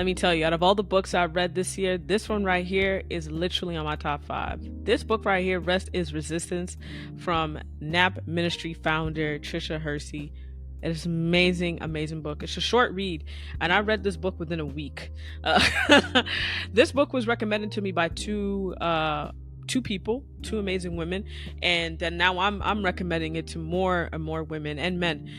Let me tell you, out of all the books I've read this year, this one right here is literally on my top 5. This book right here, Rest is Resistance, from NAP Ministry founder Trisha Hersey. It is an amazing, amazing book. It's a short read, and I read this book within a week. This book was recommended to me by two people, two amazing women, and then now I'm recommending it to more and more women and men,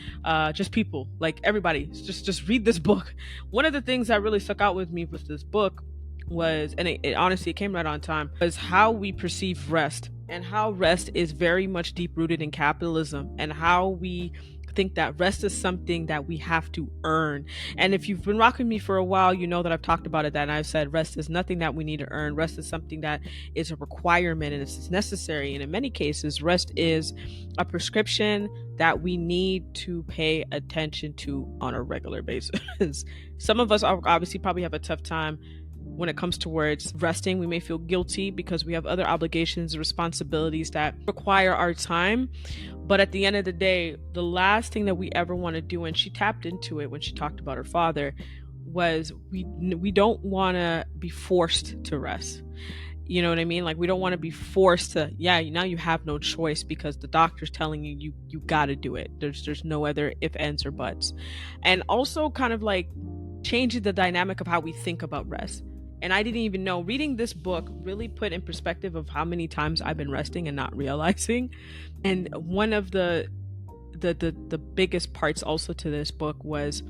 just people, like everybody. Just read this book. One of the things that really stuck out with me with this book was, and it honestly it came right on time, was how we perceive rest, and how rest is very much deep rooted in capitalism, and how we think that rest is something that we have to earn. And if you've been rocking me for a while, you know that I've talked about it, that I've said rest is nothing that we need to earn. Rest is something that is a requirement, and it's necessary. And in many cases, rest is a prescription that we need to pay attention to on a regular basis. Some of us obviously probably have a tough time when it comes towards resting. We may feel guilty because we have other obligations and responsibilities that require our time. But at the end of the day, the last thing that we ever want to do, and she tapped into it when she talked about her father, was we don't want to be forced to rest. You know what I mean? Like, we don't want to be forced to, now you have no choice because the doctor's telling you got to do it. There's no other if, ands, or buts. And also kind of like changing the dynamic of how we think about rest. And I didn't even know, reading this book really put in perspective of how many times I've been resting and not realizing. And one of the biggest parts also to this book was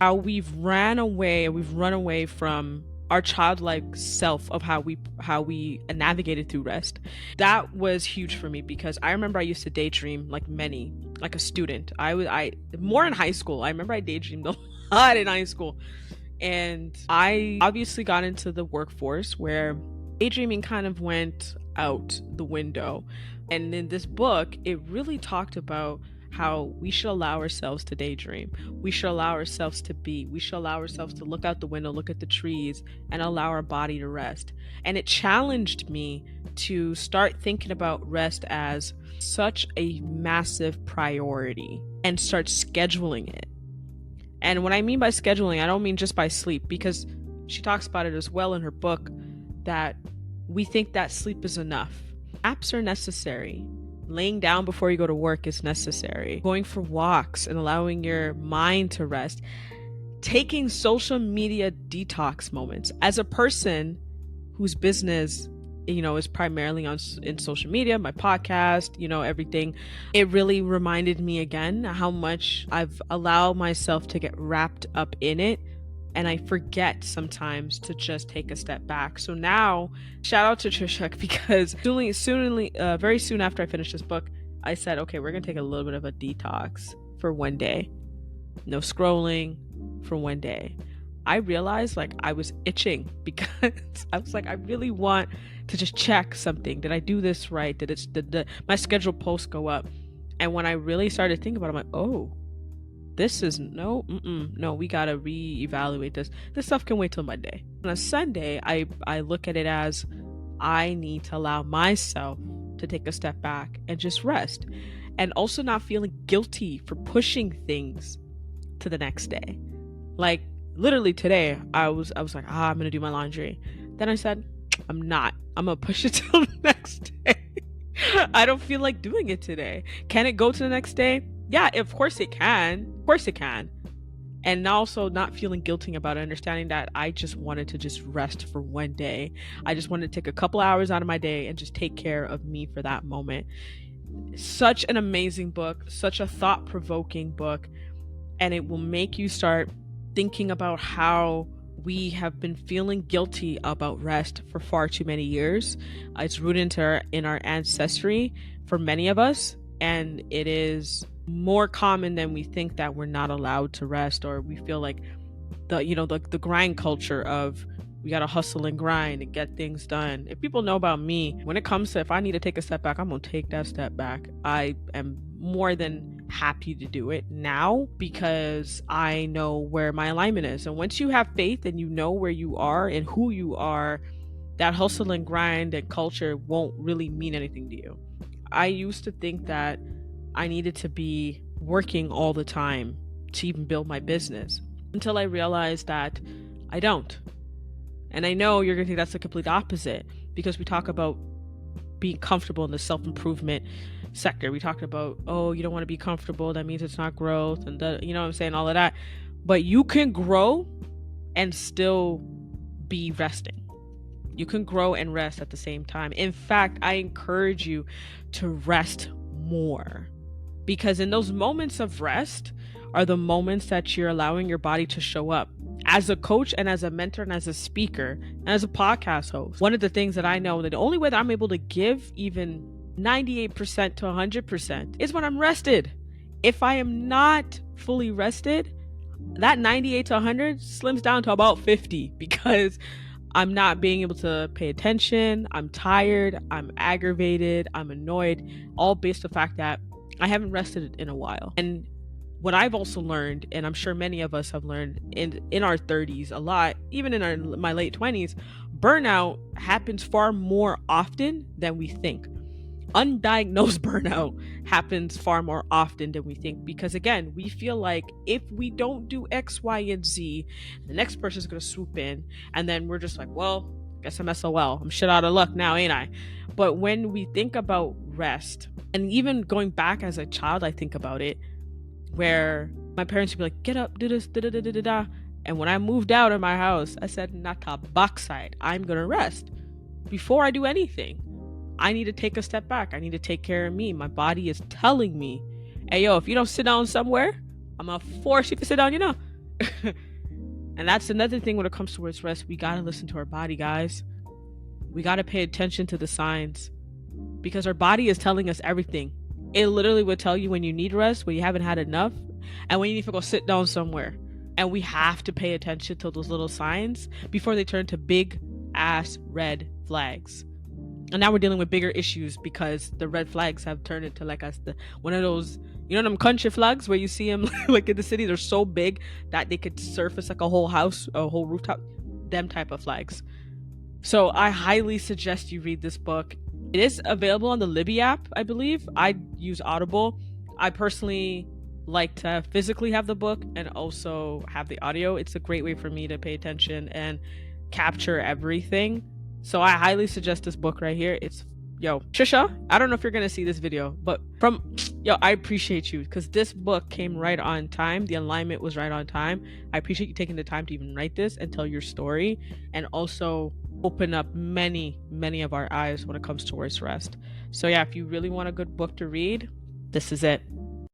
how we've run away from our childlike self of how we navigated through rest. That was huge for me, because I remember I used to daydream like a student. I more in high school. I remember I daydreamed a lot in high school. And I obviously got into the workforce where daydreaming kind of went out the window. And in this book, it really talked about how we should allow ourselves to daydream. We should allow ourselves to be. We should allow ourselves to look out the window, look at the trees, and allow our body to rest. And it challenged me to start thinking about rest as such a massive priority and start scheduling it. And what I mean by scheduling, I don't mean just by sleep, because she talks about it as well in her book, that we think that sleep is enough. Naps are necessary. Laying down before you go to work is necessary. Going for walks and allowing your mind to rest. Taking social media detox moments. As a person whose business is primarily in social media, my podcast, everything, it really reminded me again how much I've allowed myself to get wrapped up in it, and I forget sometimes to just take a step back. So now, shout out to Trisha, because very soon after I finished this book, I said, okay, we're gonna take a little bit of a detox for one day. No scrolling for one day. I realized like I was itching, because I was like, I really want to just check something. Did I do this right? Did my scheduled posts go up? And when I really started thinking about it, I'm like, oh, this is no, we gotta reevaluate this. This stuff can wait till Monday. On a Sunday, I look at it as I need to allow myself to take a step back and just rest, and also not feeling guilty for pushing things to the next day. Like, literally today, I was like, I'm gonna do my laundry. Then I said, I'm not. I'm gonna push it till the next day. I don't feel like doing it today. Can it go to the next day? Yeah, of course it can. Of course it can. And also not feeling guilty about it, understanding that I just wanted to just rest for one day. I just wanted to take a couple hours out of my day and just take care of me for that moment. Such an amazing book, such a thought-provoking book, and it will make you start thinking about how we have been feeling guilty about rest for far too many years. It's rooted in our ancestry for many of us, and it is more common than we think that we're not allowed to rest, or we feel like the grind culture of we gotta hustle and grind and get things done. If people know about me, when it comes to if I need to take a step back, I'm gonna take that step back. I am more than happy to do it now, because I know where my alignment is. And once you have faith and you know where you are and who you are, that hustle and grind and culture won't really mean anything to you. I used to think that I needed to be working all the time to even build my business, until I realized that I don't. And I know you're going to think that's the complete opposite, because we talk about being comfortable in the self-improvement sector. We talked about, oh, you don't want to be comfortable. That means it's not growth. And you know what I'm saying? All of that. But you can grow and still be resting. You can grow and rest at the same time. In fact, I encourage you to rest more, because in those moments of rest are the moments that you're allowing your body to show up. As a coach and as a mentor and as a speaker and as a podcast host, one of the things that I know, that the only way that I'm able to give even 98% to 100% is when I'm rested. If I am not fully rested, that 98 to 100 slims down to about 50, because I'm not being able to pay attention. I'm tired. I'm aggravated. I'm annoyed, all based on the fact that I haven't rested in a while. And what I've also learned, and I'm sure many of us have learned in our 30s a lot, even in my late 20s, burnout happens far more often than we think. Undiagnosed burnout happens far more often than we think, because again, we feel like if we don't do X, Y, and Z, the next person's going to swoop in, and then we're just like, well, guess I'm SOL. I'm shit out of luck now, ain't I? But when we think about rest, and even going back as a child, I think about it, where my parents would be like, get up, do this, da da da da da da. And when I moved out of my house, I said, nata backside, I'm going to rest. Before I do anything, I need to take a step back. I need to take care of me. My body is telling me, hey, yo, if you don't sit down somewhere, I'm going to force you to sit down, you know. And that's another thing when it comes towards rest. We got to listen to our body, guys. We got to pay attention to the signs, because our body is telling us everything. It literally would tell you when you need rest, when you haven't had enough, and when you need to go sit down somewhere. And we have to pay attention to those little signs before they turn to big ass red flags. And now we're dealing with bigger issues, because the red flags have turned into like one of those, you know, them country flags where you see them like in the city. They're so big that they could surface like a whole house, a whole rooftop, them type of flags. So I highly suggest you read this book. It is available on the Libby app, I believe. I use Audible. I personally like to physically have the book and also have the audio. It's a great way for me to pay attention and capture everything. So I highly suggest this book right here. It's, yo, Trisha, I don't know if you're going to see this video, but I appreciate you, because this book came right on time. The alignment was right on time. I appreciate you taking the time to even write this and tell your story, and also open up many of our eyes when it comes towards rest. So yeah, if you really want a good book to read, this is it.